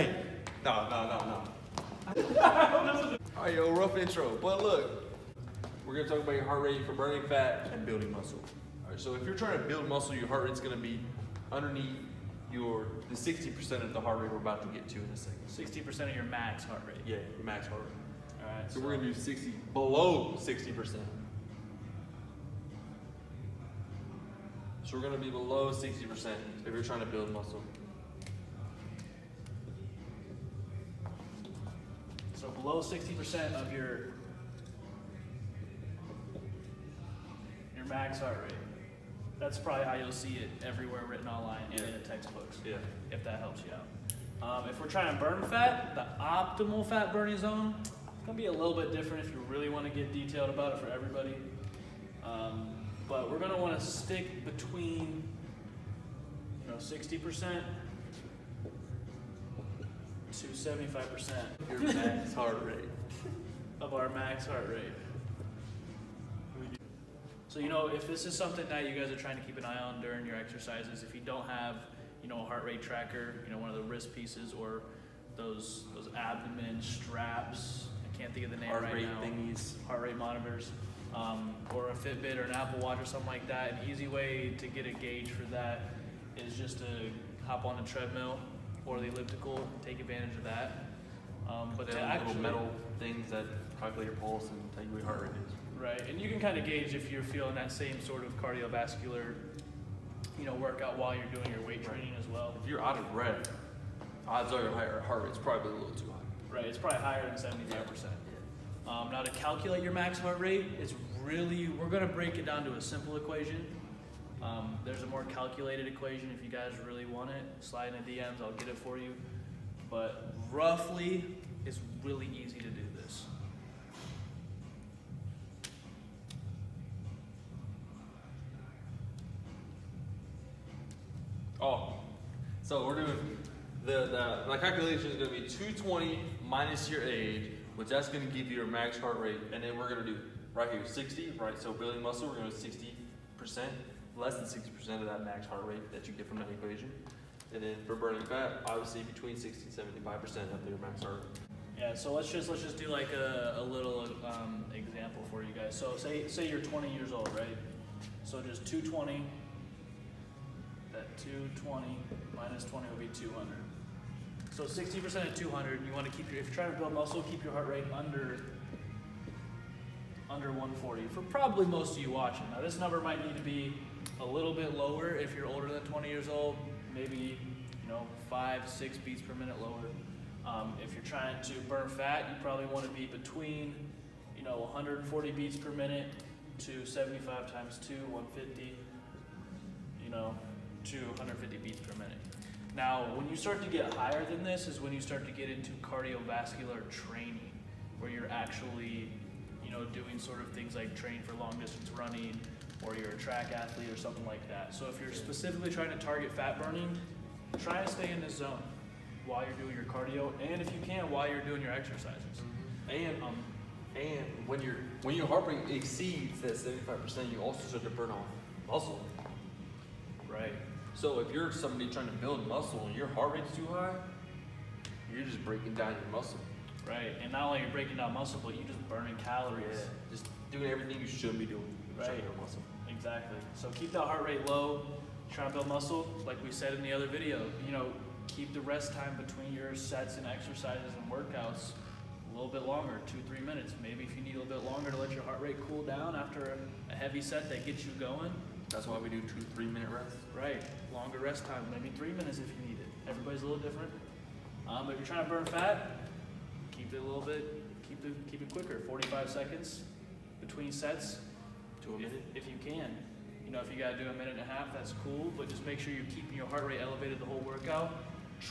Hey, no. All right, yo, rough intro. But look, we're gonna talk about your heart rate for burning fat and building muscle. All right, so if you're trying to build muscle, your heart rate's gonna be underneath the 60% of the heart rate we're about to get to in a second. 60% of your max heart rate. Yeah, your max heart rate. All right. So we're gonna do below 60%. So we're gonna be below 60% if you're trying to build muscle. So below 60% of your max heart rate. That's probably how you'll see it everywhere written online and in the textbooks. Yeah. If that helps you out. If we're trying to burn fat, the optimal fat burning zone is gonna be a little bit different if you really want to get detailed about it for everybody. But we're gonna want to stick between 60% to 75% Your max heart rate. of our max heart rate. So if this is something that you guys are trying to keep an eye on during your exercises, if you don't have a heart rate tracker, one of the wrist pieces or those abdomen straps, I can't think of the name Heart right rate now. thingies. Heart rate monitors, or a Fitbit or an Apple Watch or something like that. An easy way to get a gauge for that is just to hop on the treadmill or the elliptical and take advantage of that. But They to have little actually, metal things that calculate your pulse and tell you what your heart rate is. right, and you can kind of gauge if you're feeling that same sort of cardiovascular, workout while you're doing your weight training as well. If you're out of breath, odds are your heart rate's probably a little too high. Right, it's probably higher than 75%. Now to calculate your max heart rate, we're gonna break it down to a simple equation. There's a more calculated equation if you guys really want it. Slide in the DMs, I'll get it for you. But roughly, it's really easy to do this. Oh, so we're doing the calculation is going to be 220 minus your age, which that's going to give you your max heart rate, and then we're going to do right here 60, right? So building muscle, we're going to do 60%, less than 60% of that max heart rate that you get from that equation, and then for burning fat, obviously between 60 and 75% of your max heart rate. Yeah, so let's just do like a little example for you guys. So say you're 20 years old, right? So just 220. That 220 minus 20 will be 200. So 60% of 200, you want to if you're trying to build muscle, keep your heart rate under 140 for probably most of you watching. Now this number might need to be a little bit lower if you're older than 20 years old, maybe 5-6 beats per minute lower. If you're trying to burn fat, you probably want to be between 140 beats per minute to 75 times 2, 150, to 150 beats per minute. Now, when you start to get higher than this is when you start to get into cardiovascular training, where you're actually, doing sort of things like train for long distance running, or you're a track athlete or something like that. So if you're specifically trying to target fat burning, try to stay in this zone while you're doing your cardio, and if you can, while you're doing your exercises. And when your heart rate exceeds that 75%, you also start to burn off muscle. Right. So if you're somebody trying to build muscle and your heart rate's too high, you're just breaking down your muscle. Right, and not only are you breaking down muscle, but you're just burning calories. Yeah, just doing everything you should be doing. Right. Trying to build muscle. Exactly. So keep that heart rate low. Try to build muscle, like we said in the other video. Keep the rest time between your sets and exercises and workouts a little bit longer, 2-3 minutes. Maybe if you need a little bit longer to let your heart rate cool down after a heavy set that gets you going. That's why we do 2-3 minute rests. Right, longer rest time, maybe 3 minutes if you need it. Everybody's a little different. But if you're trying to burn fat, keep it a little bit, keep it quicker. 45 seconds between sets to a minute if you can. If you gotta do a minute and a half, that's cool, but just make sure you're keeping your heart rate elevated the whole workout.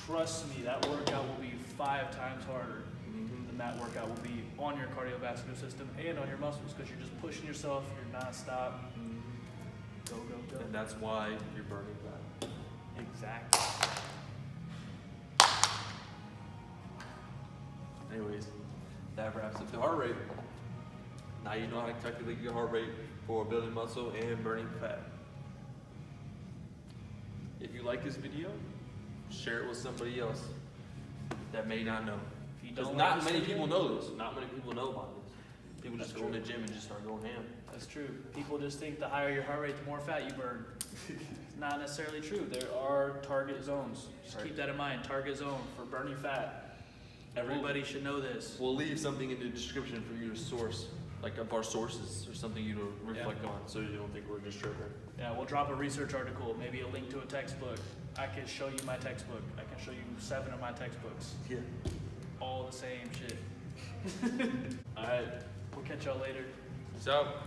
Trust me, that workout will be 5 times harder than that workout will be on your cardiovascular system and on your muscles, because you're just pushing yourself, you're nonstop. Go, go, go. And that's why you're burning fat. Exactly. Anyways, that wraps up the heart rate. Now you know how to calculate your heart rate for building muscle and burning fat. If you like this video, share it with somebody else. that may not know. If you Because don't not like many this people video- know this. Not many people know about this. People just That's go in the true. gym and just start going ham. That's true. People just think the higher your heart rate, the more fat you burn. It's not necessarily true. There are target zones. Just Right. keep that in mind. Target zone for burning fat. Everybody should know this. We'll leave something in the description for you to source, like of our sources or something you to reflect on, so you don't think we're just tripping. Yeah, we'll drop a research article, maybe a link to a textbook. I can show you my textbook. I can show you 7 of my textbooks. Yeah. All the same shit. All right. We'll catch y'all later. Peace out.